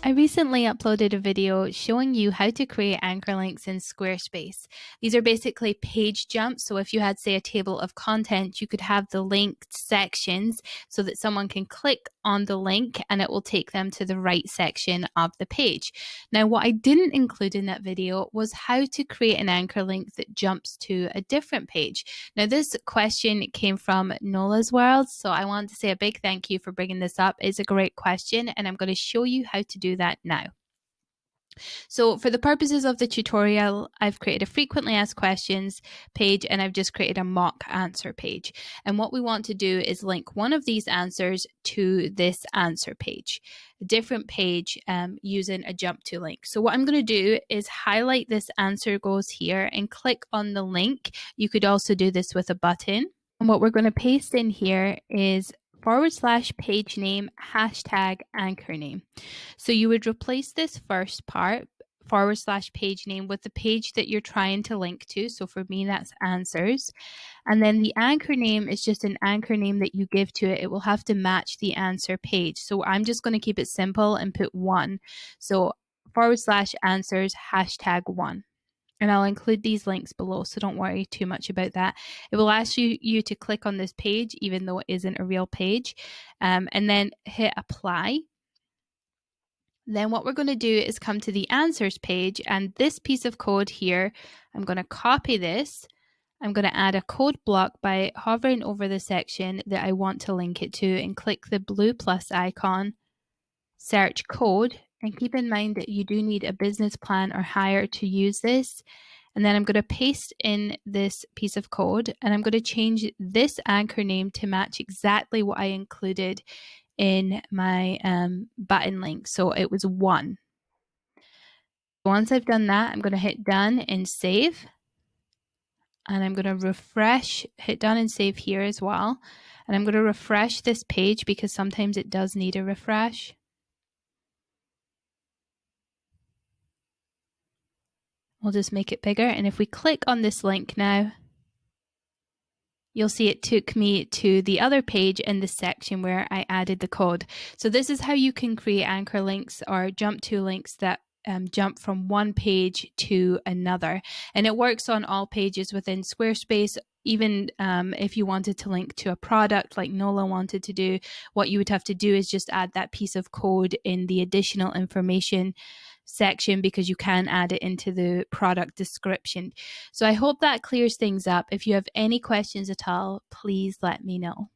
I recently uploaded a video showing you how to create anchor links in Squarespace. These are basically page jumps. So if you had, say, a table of content, you could have the linked sections so that someone can click on the link and it will take them to the right section of the page. Now, what I didn't include in that video was how to create an anchor link that jumps to a different page. Now, this question came from Nola's World, so I want to say a big thank you for bringing this up. It's a great question, and I'm going to show you how to do that now. So for the purposes of the tutorial, I've created a frequently asked questions page and I've just created a mock answer page. And what we want to do is link one of these answers to this answer page, a different page using a jump to link. So what I'm going to do is highlight this answer goes here and click on the link. You could also do this with a button. And what we're going to paste in here is /page name #anchor name. So you would replace this first part, /page name, with the page that you're trying to link to. So for me, that's answers. And then the anchor name is just an anchor name that you give to it. It will have to match the answer page. So I'm just going to keep it simple and put 1. So /answers #1. And I'll include these links below, so don't worry too much about that. It will ask you to click on this page, even though it isn't a real page, and then hit apply. Then what we're going to do is come to the answers page, and this piece of code here, I'm going to copy this. I'm going to add a code block by hovering over the section that I want to link it to and click the blue plus icon, search code, and keep in mind that you do need a business plan or higher to use this. And then I'm going to paste in this piece of code and I'm going to change this anchor name to match exactly what I included in my button link. So it was 1. Once I've done that, I'm going to hit done and save. And I'm going to refresh, hit done and save here as well. And I'm going to refresh this page because sometimes it does need a refresh. We'll just make it bigger. And if we click on this link now, you'll see it took me to the other page in the section where I added the code. So this is how you can create anchor links or jump to links that jump from one page to another. And it works on all pages within Squarespace. Even if you wanted to link to a product like Nola wanted to do, what you would have to do is just add that piece of code in the additional information section because you can add it into the product description. So I hope that clears things up. If you have any questions at all, please let me know.